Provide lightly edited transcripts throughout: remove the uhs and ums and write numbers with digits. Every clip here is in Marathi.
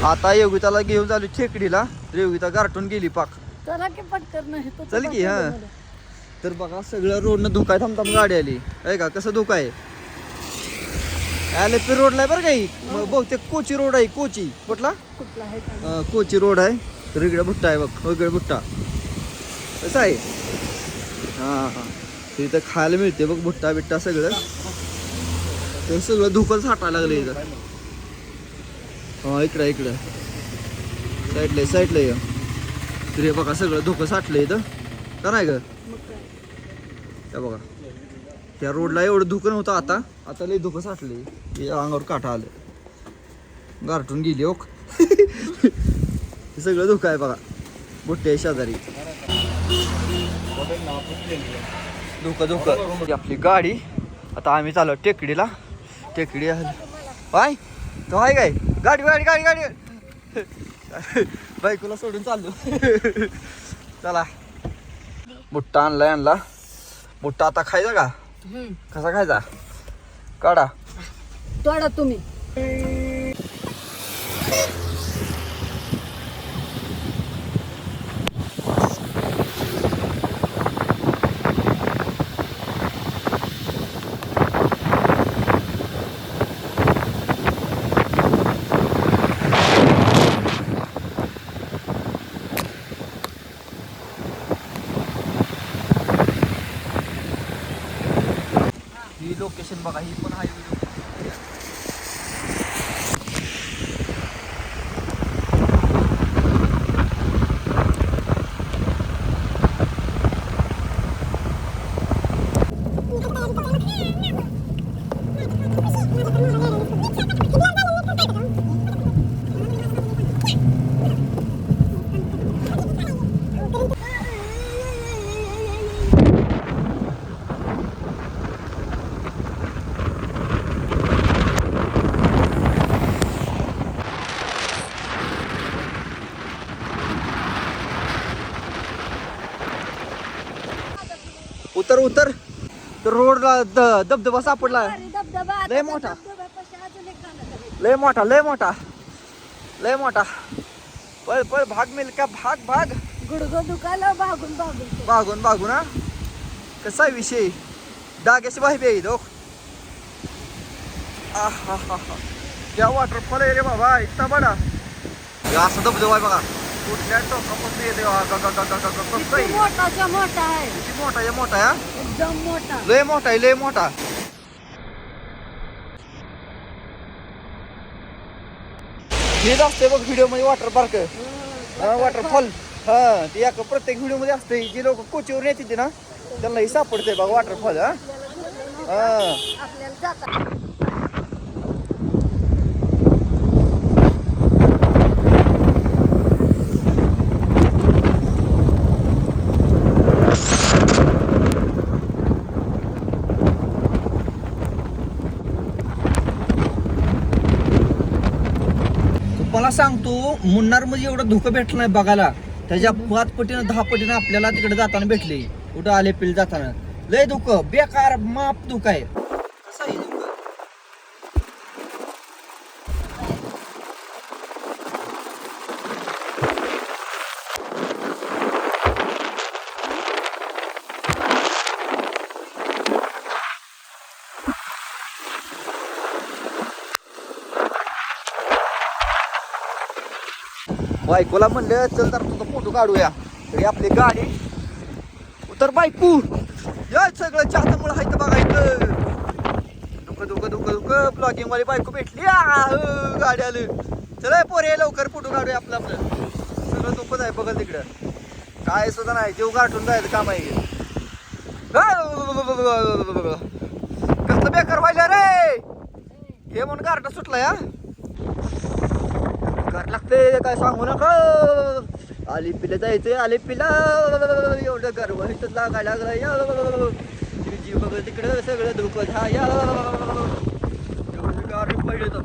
आता योगिताला घेऊन चालू खेकडीला. योगिता गारटून गेली पाक. चला की पटकन नाही तो चल की हा. तर बघा सगळं रोडनं धुकाय थांबताम गाडी आली आहे का. कसं धुकाय आले रोडला आहे बरं काही. बहुतेक कोची रोड आहे. कोची कुठला कुठला आहे कोची रोड आहे. तर इकडे भुट्टा आहे बघ. इकडे भुट्टा कसं आहे. हां हां इथं खायला मिळते बघ भुट्टा बिट्टा सगळं. तर सगळं धुकं साठायला लागलं इथं. हां इकडं साईडला तर हे बघा सगळं धुकं साठलं इथं का नाही ग. त्या बघा त्या रोडला एवढं धुकं नव्हतं. आता लई धुकं साठले. अंगावर काठा आलं. गारठून गेली ओक. हे सगळं धुकं आहे बघा. बुट्टे शेजारी धुकं आपली गाडी. आता आम्ही चाललो टेकडीला. टेकडी पाय तो आहे काय. गाडी बायकोला सोडून चाललो. चला बुट्टा आणला. बुट्टा आता खायचा का. कसा खायचा काढा तोडा तुम्ही. ही लोकेशन बघा. ही पण आहे उतर. तर रोडला धबधबा सापडला. लय मोठा. पळ भाग मिल का भाग. गुडघं दुखायला भागून हा. कसा आहे विषय. डाग्याची बाई बी आहे. क्या वॉटरफॉल आहे रे बाबा. इतका बडा. असं धबधबा आहे बघा. कुठल्या टोकापासून येते. मोठा आहे. किती मोठा आहे एकदम मोठा. लय मोठा. हेच असते बघ व्हिडिओ मध्ये वॉटर पार्क. वॉटरफॉल. हा ते एक प्रत्येक व्हिडिओ मध्ये असते. जी लोक कोचीवर येते ना त्यांना ही सापडते बघा वॉटरफॉल. आपल्याला जाता मला सांगतो मुन्नार मध्ये एवढं धुकं भेटलं नाही बघायला. त्याच्या 5 पटीनं 10 पटीनं आपल्याला तिकडे जाताना भेटले. कुठं आलेपील जाताना लय धुकं बेकार माप धुकं आहे. कसं आहे धुकं. बायकोला म्हणलं चल तर तुझा फोटो काढूया. तरी आपली गाडी उतर बायको. या सगळं चहामुळे हाय तर बघायचं. दुःख ब्लॉगिंग वाली बायको भेटली. गाडी आलं. चला पोरे लवकर फोटो काढूया आपलं. सगळं दुःखच आहे बघा तिकडं. काय सुद्धा नाही. देव गाठून जायचं काम आहे. कसलं बेकार व्हायला रे. हे म्हणून गारटा सुटला या. गाठ लागते काय सांगू नका. आली पिला जायचंय. आली पिला एवढं गर्व इथं लागायला लागला. जीव बघ तिकडं सगळं धुकं झाया. एवढं गार पडले तर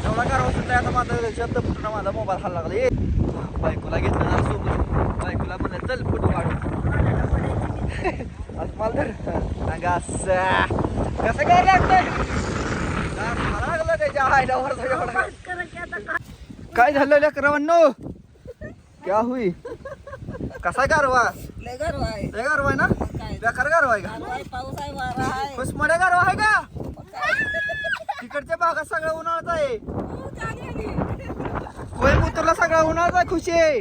एवढा गारवा सुटला. आता माझा शब्द फुटला. माझा मोबाईल खायला लागला. बायकोला घेतलं ना सोबत. बायकोला म्हणलं चल फोटो काढू. असं मला तर कसं काय लागतंय. आयला वरचा एवढा करा की आता काय? काय झालं लेकरांनो क्या हुई कसा गारवा लय गरव आहे. लय गारवा आहे ना काय? बेकार गारवा आहे का गारवा आहे, पाऊस आहे, वारा आहे. बस मड्या गारवा आहे का मग काय? तिकडच्या भागात सगळं उन्हाळ्यात आहे हो, झाली आली. कोईमुतूरला सगळं उन्हाळ्यात आहे खुशी आहे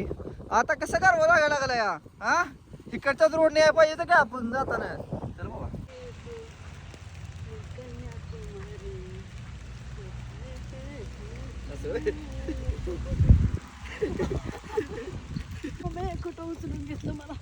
आता कसं गारवा लागायला लागला या हा तिकडच्याच रोड नाही पाहिजे तर काय आपण जाताना चल बाबा असं होय. मम्मी, कुठं उचलून घेतलं मला.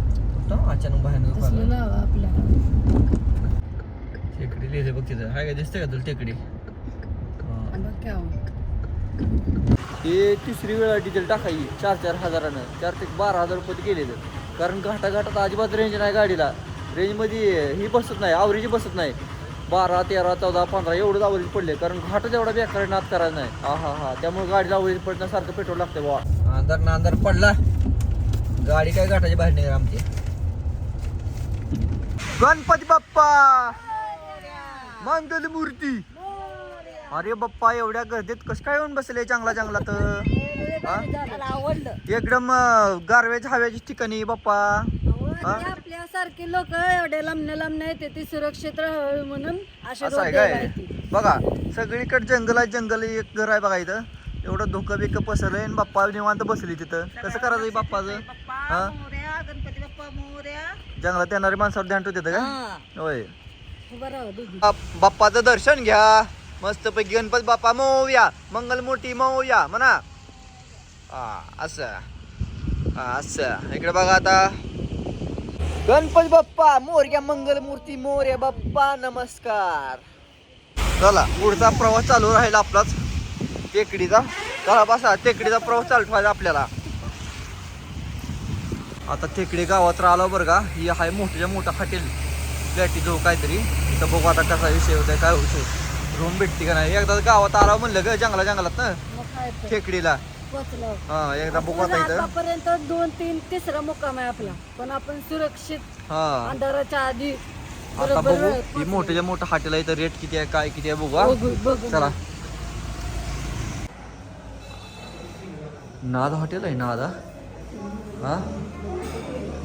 अचानक बाहेर तसलं लावा आपल्याला. टेकडी लिहिते बघ तिथं हाय काय दिसतंय का तुला टेकडी बघ की अहो. हे तिसरी वेळा डिझेल टाकायची 4-4 हजारानं 4 ते 12,000 रुपये गेले कारण घाटाघाटात अजिबात रेंज नाही गाडीला रेंजमध्ये ही बसत नाही आवरेज बसत नाही 12, 13, 14, 15 एवढंच आवरेज पडले कारण घाटात एवढा बेकार नाद करायचा नाही हा त्यामुळे गाडीला आवरेज पडण्यासारखं पेट्रोल लागते बाबा अंदर पडला गाडी काय घाटाची बाहेर नाही आमची गणपती बाप्पा मंगल मूर्ती अरे बाप्पा एवढ्या गर्दीत कसं काय येऊन बसले चांगला तर हा? मला आवडलं. एकदम गारव्याच्या हव्याच्या ठिकाणी बाप्पा हा? आपल्यासारखे लोक एवढ्या लांबण्या येते ती सुरक्षित राहावी म्हणून अशा असं आहे रोडवर काय राहते. बघा सगळीकडे जंगल एक घर आहे बघा इथं एवढं धोकं बिकं पसरलंय आणि बाप्पा निवांत बसली तिथं कसं करायचं बाप्पाचं हा गणपती बाप्पा मोरया. जंगलात येणारी माणसावर ध्यान ठेवते का हा. होय उभं राहा दोघी. बाप्पाचं दर्शन घ्या मस्त पैकी गणपती बाप्पा मोया मंगलमूर्ती मोया म्हणा असं इकडे बघा आता गणपती बाप्पा मोरया मंगलमूर्ती मोरया बाप्पा नमस्कार चला पुढचा प्रवास चालू राहील आपलाच टेकडीचा चला बसा टेकडीचा प्रवास चालू ठेवायचा आपल्याला आता टेकडी गावात राहिलो बरं का ही आहे मोठं हॉटेल फ्लॅटी जो काहीतरी इथं बघू आता कसा विषय होता काय विषय रूम भेटते का नाही एकदा गावात आला म्हणलं ग जंगलात ना मग काय तर. टेकडीला पोचलो. हा एकदा बघू आता इथं आतापर्यंत 2, 3, तिसरा मुक्काम आहे आपला पण आपण सुरक्षित हा अंधाराच्या आधी आता बरोबर बघू ही पोचलो. मोठं हॉटेल आहे इथं रेट किती आहे काय किती आहे बघू हा? बघू. चला नाद हॉटेल आहे नाद हा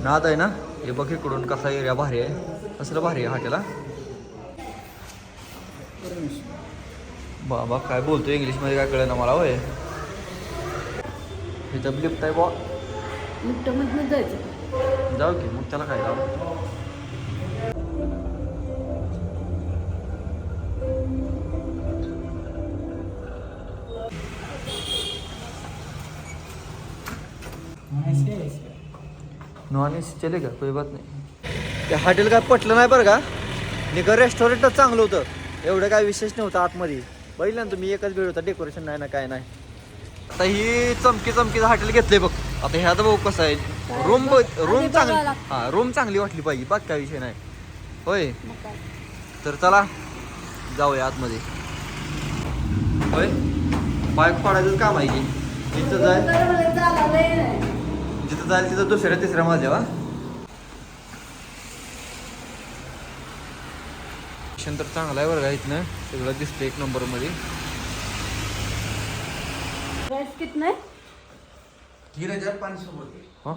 नाद आहे ना हे बघ इकडून कसा एरिया भारी आहे कसलं भारी आहे हॉटेल हा बाबा काय बोलतो इंग्लिशमध्ये काय कळलं ना मला होय इथं लिफ्ट आहे बा लिफ्टमधनं जायचं. जाऊ की मग त्याला काय जाऊ नॉन ए सी चले का कोई बात नाही ते हॉटेल काय पटलं नाही बरं का निघा रेस्टॉरंटच चांगलं होतं एवढं काय विशेष नव्हतं आतमध्ये बघितलं ना तुम्ही एकच वेळ होता डेकोरेशन नाही ना काय नाही आता ही चमकीचं हॉटेल घेतलंय बघ आता ह्यात बघू कसं आहे रूम चांगली हा रूम चांगली वाटली पाहिजे बाकी काय विषय नाही होय मग काय. तर चला जाऊया आतमध्ये होय बाईक पाडायचं काम आहे की जिथं जाय बरोबर चाललंय. जिथं जाईल तिथं दुसऱ्या तिसऱ्या माझ्या वा तर चांगला आहे बरं का इथनं सगळं दिसतं 1 नंबरमध्ये प्राइस कितना है? 3,500 हाँ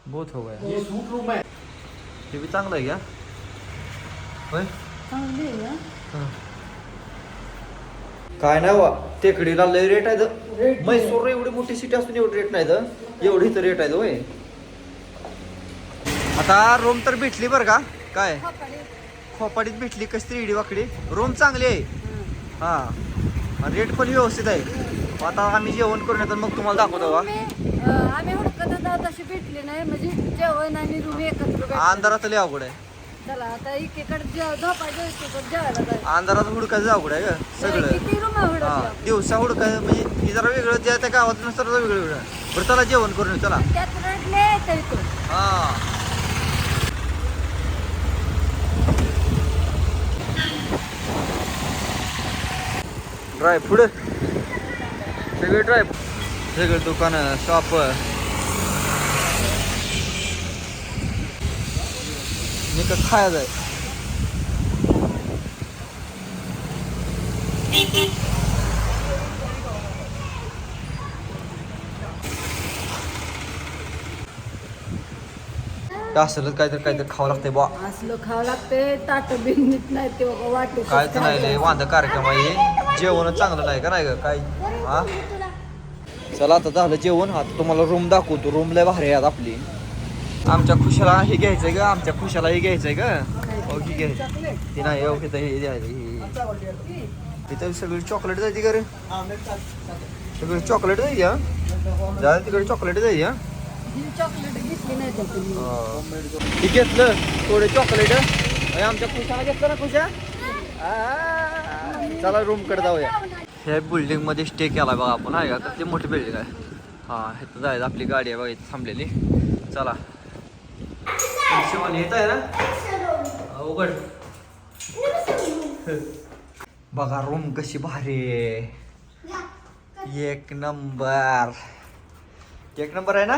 बहुत हो गया ये सूट रूम है. हे बी चांगलं आहे घ्या होय चांगली आहे ना? हां. काय नाही वा टेकडीला लय रेट आहे तर म्हैसूर एवढी मोठी सिटी असून एवढी रेट नाही तर एवढी तर रेट आहे होय आता रूम तर भेटली बरं का काय खोपाडीत भेटली कशी तरी इडी वाकडी रूम चांगली आहे हा आणि रेट पण व्यवस्थित आहे आता आम्ही जेवण करून येतात मग तुम्हाला दाखवतो का आम्ही हुडकत होतो तशी भेटली नाही म्हणजे जेवण आणि रूम एकत्र भेटली. अंधारात लय अवघड आहे चला आता एकीकडे झोपायचं एकीकडे जेवायला जायचं. अंधारात हुडकायचं अवघड आहे का सगळं. किती रूम आहे हा हुडकल्या? दिवसा हुडकायचं म्हणजे हे जरा वेगळं त्या त्या गावात नसतं वेगळं वेगळं. बरं चला जेवण करून येऊ, चला. त्यात रडले येतं इथं. हा ड्राय पुढे सगळे ड्राय सगळे दुकानं शॉप निकट खायचं आहे. असलं काहीतरी खावं लागतंय बा. असलं खावं लागतंय ताट बिन नीट नाही ते बाबा वाटू काय तर नाही लय वांदा कार्यक्रम आहे. जेवण चांगलं नाही का नाही का काय. हा चला आता झालं जेवण. आता तुम्हाला रूम दाखवतो. रूम लय भारी आहे आपली. आमच्या खुशाला हे घ्यायचंय का आमच्या खुशाला हे घ्यायचंय का हो की घ्यायचं ती नाही हो की हे द्यायचं इथं सगळी चॉकलेट जायची का रे सगळी चॉकलेट जायची हा जा तिकडे चॉकलेट जायची हा चॉकलेट घेतली नाही तर तुम्ही. हे घेतलं थोडे चॉकलेट आमच्या खुशाला घेतलं ना खुशा चला रूम कडे जाऊया. ह्या बिल्डिंग मध्ये स्टे केला बघा आपण आहे का कसली मोठी बिल्डिंग आहे. हा इथं जायचं आपली गाडी आहे बघा इथं थांबलेली. चला येत आहे ना उघड बघा रूम कशी भारी आहे. एक नंबर आहे ना.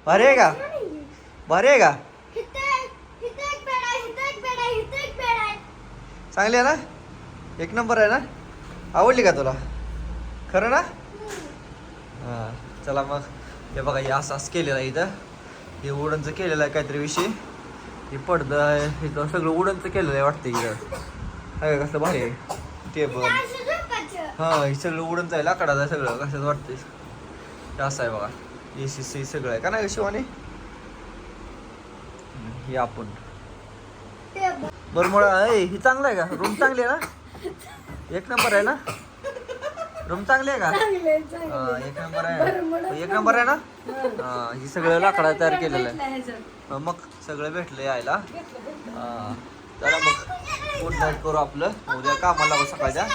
भारी आहे का भारी आहे का चांगली आहे ना. एक नंबर आहे ना. आवडली का तुला खरं ना. हां चला मग हे बघा हे असं केलेलं आहे इथं. हे वुडनचं केलेलं आहे काहीतरी विषय. हे पडदं आहे इथं सगळं वुडनचं केलेलं आहे वाटतं इथं. आहे कसलं भारी आहे टेबल. हां हे सगळं वुडनचं आहे लाकडाचं आहे सगळं कसं वाटतंय. हे असं आहे बघा AC सगळं आहे का नाही शिवाने. हे आपण बरं मग हे चांगलं आहे का रूम चांगली आहे ना. एक नंबर आहे ना रूम चांगली आहे का. एक नंबर आहे एक नंबर आहे ना. हे सगळं लाकडा तयार केलेलं आहे. मग सगळं भेटलं यायला. चला मग गुड नाईट करू आपलं उद्या कामाला लागू सकाळच्या.